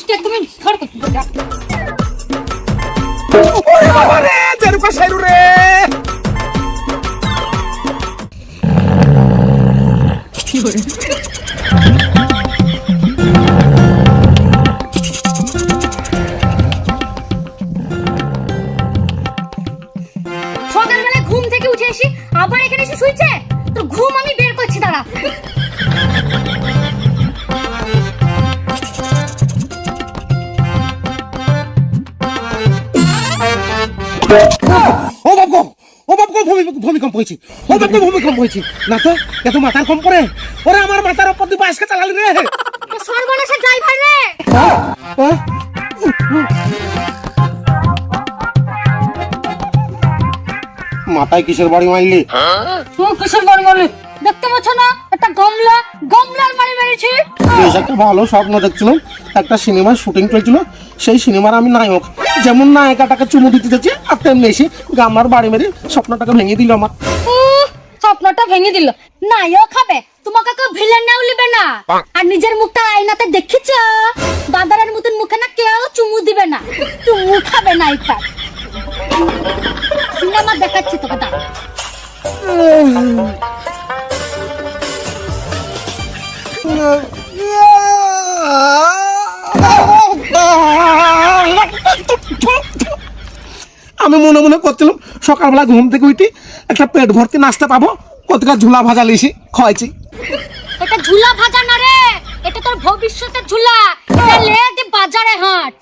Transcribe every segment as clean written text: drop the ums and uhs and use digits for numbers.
কে তুমি ধর কত ওরে বাবা রে তেরুকা সাইরু রে কি করে সকালবেলা ঘুম থেকে উঠে এসে আবার এখানে এসে শুইছে তো ঘুম আমি বের করছি দাঁড়া ও বাবগো ভূমিকম্প হয়েছে ও বাবগো ভূমিকম্প হয়েছে না তো এত মাথার কম করে ওরে আমার মাথার উপর দিয়ে বাসকে চালালি রে সর্বনাশের ড্রাইভার রে মাথায় কিসের বাড়ি মারলি কিসের বাড়ি মারলি দেখতে পাচ্ছ না একটা গমলার বাড়ি মেরেছি বেশ একটা ভালো স্বপ্ন দেখছিলাম একটা সিনেমার শুটিং চলছিল সেই সিনেমার আমি নায়ক যেমন নায়িকাটাকে চুমু দিতে যাচ্ছি আর তেমনি এসে গামলার বাড়ি মেরে স্বপ্নটাকে ভেঙে দিল আমার স্বপ্নটা ভেঙে দিল নায়ক হবে তোমাকে কেউ ভিলেন নাও লিবে না আর নিজের মুখটা আয়নাতে দেখিছ বাঁদরের মতন মুখে না কেউ চুমু দিবে না চুমু খাবে না এটা সিনেমা দেখাচ্ছি তোকে দাঁড়া আমি মনে মনে করছিলাম সকালবেলা ঘুম থেকে উঠি একটা পেট ভর্তি নাস্তা পাবো কতটা ঝুলা ভাজা লিসি খাওয়াইছি এটা ঝুলা ভাজা না রে এটা তোর ভবিষ্যতের ঝুলা এটা লে দে বাজারে হাট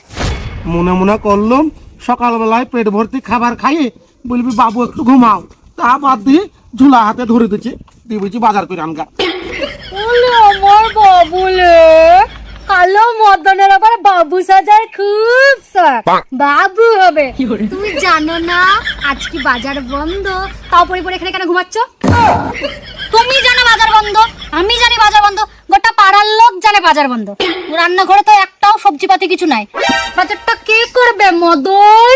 মনে মনে করলাম সকালবেলায় পেট ভর্তি খাবার খাইয়ে বলবি বাবু একটু ঘুমাও তা বাদ দিয়ে ঝুলা হাতে ধরে দিচ্ছে দিয়ে বলছি বাজার করে আনগা বলে আমার বাবুলে কালো মদনের আবার বাবু সাজার খুব শখ বাবু হবে তুমি জানো না আজকে বাজার বন্ধ তাও পরে এখানে কেন ঘুমাচ্ছ তুমি জানো বাজার বন্ধ আমি জানি বাজার বন্ধ গোটা পাড়ার লোক জানে বাজার বন্ধ রান্নাঘরে তো একটাও সবজিপাতি কিছু নাই বাজারটা কে করবে মদন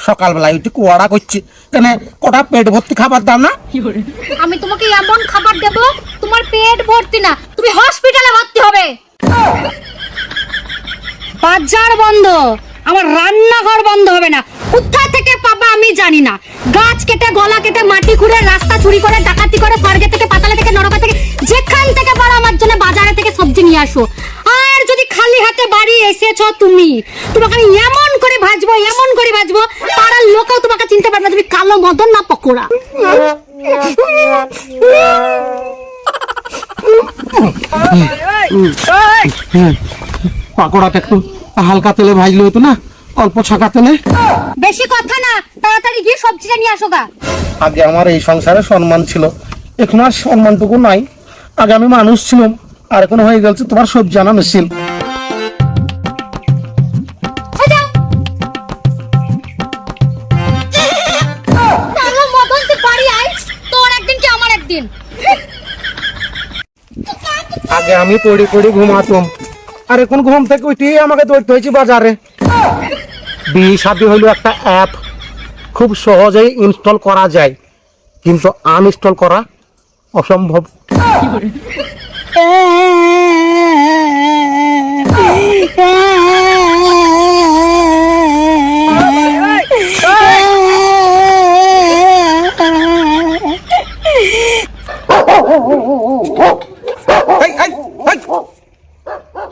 সকালবেলায় উঠে কুয়াড়া করছি কেন কটা পেট ভর্তি খাবার দাও না আমি তোমাকে এমন খাবার দেব তোমার পেট ভর্তি না তুমি হসপিটালে ভর্তি হবে বাজার বন্ধ আমার রান্নাঘর বন্ধ হবে না কোথা থেকে পাবা আমি জানি না গাছ কেটে গলা কেটে মাটি খুঁড়ে রাস্তা চুরি করে ডাকাতি করে স্বর্গে থেকে পাতালে থেকে নরকা থেকে যেখান থেকে পারো আমার জন্য বাজারে থেকে সবজি নিয়ে আসো আর যদি খালি হাতে বাড়ি এসেছো তুমি তোমাকে আমি এমন করে ভাজবো পাড়ার লোকও তোমাকে চিনতে পারবে না তুমি কালো মদন না পকোড়া পাকোড়াটা একটু হালকা তেলে ভাজলে হতো না অল্প ছাকা তেলে বেশি কথা না তাড়াতাড়ি গিয়ে সবজিটা নিয়ে আসো গা আগে আমার এই সংসারে সম্মান ছিল এখন আর সম্মানটুকু নাই আগে আমি মানুষ ছিলাম আর এখন হয়ে গেছে তোমার সবজি আনা মেশিন আগে আমি পড়ে ঘুমাতাম আর এখন ঘুম থেকে উঠে আমাকে দৌড়তে হয়েছে বাজারে বিয়ে শাদী হইলো একটা অ্যাপ খুব সহজেই ইনস্টল করা যায় কিন্তু আনইনস্টল করা অসম্ভব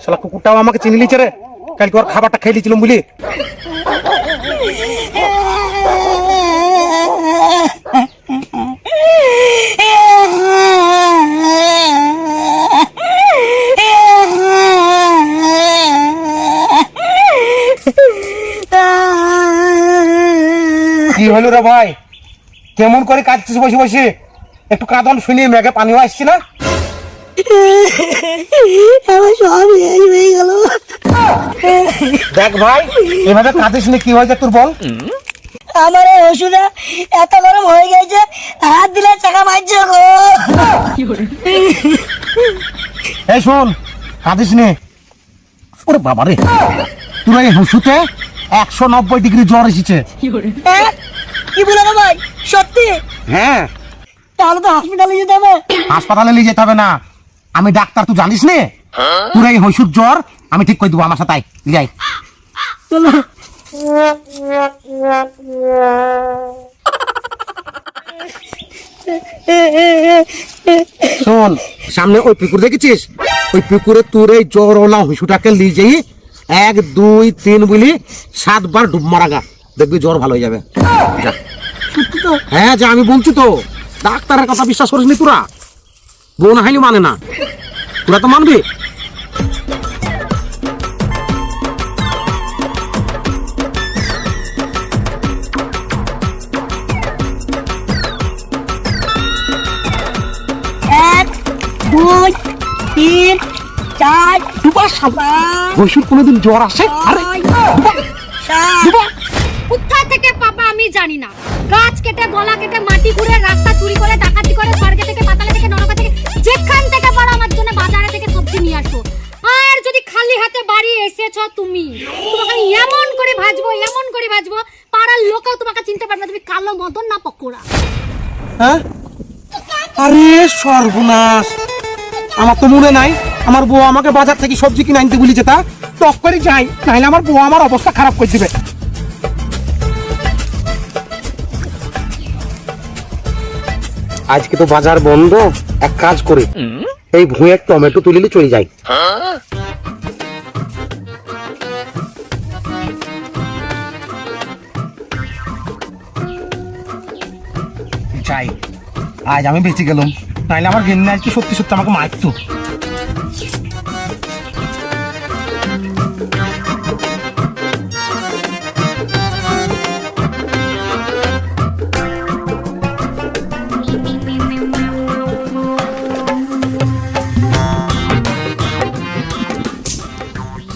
শালা কুকুরটাও আমাকে চিনি লিছে রে কালকে ওর খাবারটা খেয়ে দিয়েছিলাম বুঝলি কি হলো রে ভাই কেমন করে কাঁদছিস বসে বসে একটু কাঁদন শুনি মেঘে পানিও আসছে না দেখ ভাই এভাবে কাঁদিস নি কি হয়েছে তোর বল আমার এই ওষুধে এত গরম হয়ে গেছে হাত দিলে চাকা মারছে গো এই শোন কাঁদিস নি ওরে বাবা রে তোর এই ওষুধে 190 ডিগ্রি জ্বর এসেছে কি বলে না ভাই সত্যি হ্যাঁ তাহলে তো হসপিটালে যেতে হবে হাসপাতালে নিয়ে যেতে হবে না আমি ডাক্তার তুই জানিস নে পুরাই হইসুর জ্বর আমি ঠিক করে দেবো, আমার সাথে আয়, যাই। চলো। শোন, সামনে ওই পুকুর দেখেছিস? ওই পুকুরে তোর এই জ্বর ওলা হইসুটাকে নিয়ে যাই, 1 2 3 বলি 7 বার ডুব মারা গা, দেখবি জ্বর ভালো হয়ে যাবে। যা। সত্যি তো? হ্যাঁ যা, আমি বলছি তো, ডাক্তারের কথা বিশ্বাস করিস নি তোরা? বোন হাইনি মানে না, তোরা তো মানবি। এক, দুই, তিন, চার, দুবার হইসুর কোনোদিন জ্বর আসে? আরে দুবার, সাত। দুবার। কোথা থেকে পাবা আমি জানি না, গাছ কেটে গলা কেটে মাটি খুঁড়ে রাস্তা চুরি করে ডাকাতি করে স্বর্গে থেকে পাতালে থেকে নরকা থেকে যেখান থেকে পারো আমার জন্য বাজারে থেকে সবজি নিয়ে আসো। আর যদি খালি হাতে বাড়ি এসেছো তুমি, তোমাকে আমি এমন করে ভাজবো পাড়ার লোকও তোমাকে চিনতে পারবে না তুমি কালো মদন না পকোড়া। হ্যাঁ? আরে সর্বনাশ, আমার তো মনে নাই আমার বউ আমাকে বাজার থেকে সবজি কিনে আনতে বলি, যেটা টক করে যাই, নাহলে আমার বউ আমার অবস্থা খারাপ করে দিবে। আজকে তো বাজার বন্ধ, এক কাজ করি, এই ভুঁয়ের টমেটো তুলিলে চলে যাই। যাই, আজ আমি বেঁচে গেলাম, নাহলে আমার গেন্না আজকে সত্যি সত্যি আমাকে মারতো।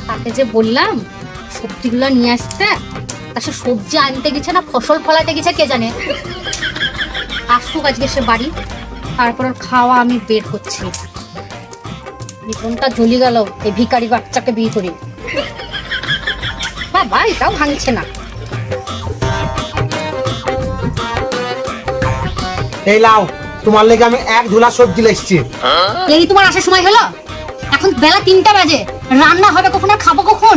তাকে যে বললাম সবজিগুলো নিয়ে আসতে, তা সে সবজি আনতে গেছে না ফসল ফলাতে গেছে কে জানে। আসুক আজকে সে বাড়ি, তারপর ওর খাওয়া আমি বের করছি। জীবনটা জ্বলি গেল এই ভিখারি বাচ্চাকে বিয়ে করে। বাবা এটাও ভাঙছে না। এই লাও, তোমার লেগে আমি 1 ঝুলা সবজি লেসছি। এই তোমার আসার সময় হলো? এখন বেলা 3টা বাজে, রান্না হবে কখন আর খাবো কখন?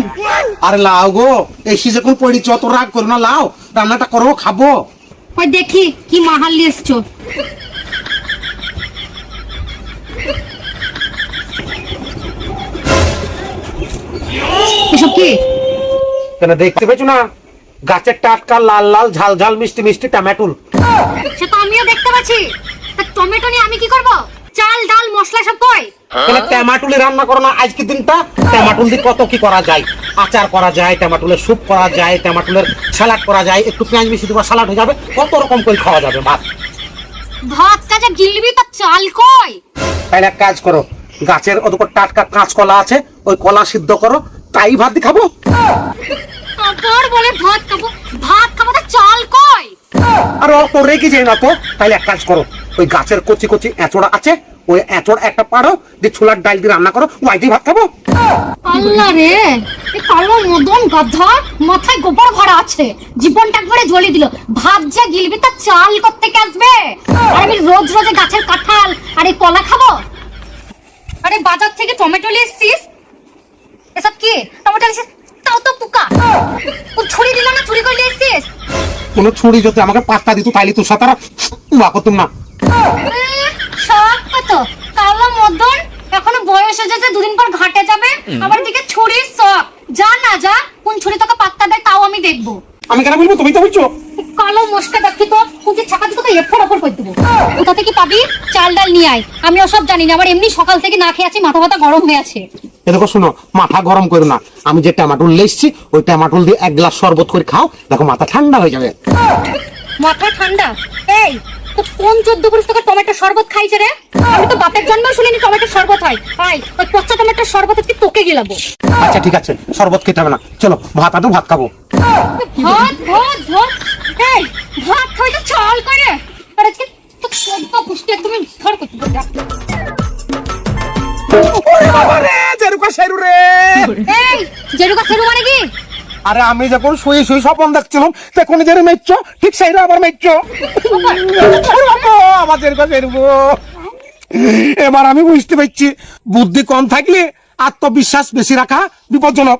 আরে লাও গো, এসি যখন পড়ি যত রাগ করো না, লাও রান্নাটা করো, খাবো। ওই দেখি কি মাহাল নিয়ে এসছো। এসব কি? কেন দেখতে পেয়েছো না, গাছের টাটকা লাল লাল ঝাল ঝাল মিষ্টি মিষ্টি টমেটো। সে তো আমিও দেখতে পাচ্ছি, তা টমেটো নিয়ে আমি কি করব? চাল ডাল মশলা সব কই? কেন টমেটোলে রান্না করো না আজকে দিনটা? টমেটো দিয়ে কত কি করা যায়, আচার করা যায়, টমেটোলের স্যুপ করা যায়, টমেটোলের স্যালাড করা যায়, একটু পেঁয়াজ মিশিয়ে দেবো স্যালাড হয়ে যাবে, কত রকম করে খাওয়া যাবে ভাত। ভাত কাজে গিলবি তা চাল কই? তাইলে এক কাজ করো, গাছের ওদিকে টাটকা কাঁচকলা আছে, ওই কলা সিদ্ধ করো, তাই ভাত দিয়ে খাবো। আবার বলে ভাত খাবো তা চাল কই? আর অত রেগে যায় না তো, তাইলে এক কাজ করো, ওই গাছের কচি কচি এঁচড়া আছে, ওই এঁচড় একটা পারো দিয়ে ছোলার ডাল দিয়ে রান্না করো, ওই দিয়ে ভাত খাবো। আল্লাহ রে, এই কালো মদন গাধা মাথায় গোবর ভরা আছে, জীবনটা একবারে জ্বলে দিল। ভাত যে গিলবি তা চাল করতে কে আসবে? আর আমি রোজ রোজ গাছের কাঁঠাল আর এই কলা খাবো? আরে বাজার থেকে টমেটো নিয়ে এসছিস, এসব কি টমেটো এসে তাও তো পোকা। ও ছুরি দিল না, চুরি করে নিয়ে এসছিস? কোনো ছুরি যদি আমাকে পাত্তা দিত তাইলে তোর সাথে আর করতাম না। সব কত কালো মদন, এখনো বয়স হয়েছে, 2 দিন পর ঘাটে যাবে, আবার দিকে ছুরির শখ। যা না যা, কোন ছুরি তোকে পাত্তা দেয় তাও আমি দেখবো। আমি কেন বলবো, তুমি তো বলছো। কালো মস্কা দেখি তো, কুচি ছাপা দিতে তো এফোর অফর করে দেবো। কোথা থেকে পাবি? চাল ডাল নিয়ে আয়, আমি ওসব জানি না, আবার এমনি সকাল থেকে না খেয়ে আছি, মাথা গরম হয়ে আছে। এ দেখো শোনো, মাথা গরম করো না, আমি যে টমেটো লেসছি ওই টমেটো দিয়ে 1 গ্লাস শরবত করে খাও, দেখো মাথা ঠান্ডা হয়ে যাবে। মাথা ঠান্ডা? এই তো কোন 14 পুরুষ তোকে টমেটো শরবত খাইছে রে? আমি তো বাপের জন্মেও শুনিনি টমেটো শরবত হয়। আয় ওই পচা টমেটো শরবত কি তোকে গিলাবো? আচ্ছা ঠিক আছে, শরবত খেতে হবে না, চলো ভাত আদৌ ভাত খাবো। ভাত ভাত ভাত, এই ভাত খাই তো চাল করে। আর আজকে তো সব পুষ্টি একদম ঘর করতে যা। ওরে বাবা রে, জেরুকা শেরু রে। এই জেরুকা সেরু মানে কি? আরে আমি যখন শুয়ে শুয়ে স্বপ্ন দেখছিলাম তখন যে মেচ্ছ, ঠিক সেই আবার মেচ্ছ। আমার জেরুকা শেরু, এবার আমি বুঝতে পারছি বুদ্ধি কম থাকলে আত্মবিশ্বাস বেশি রাখা বিপজ্জনক।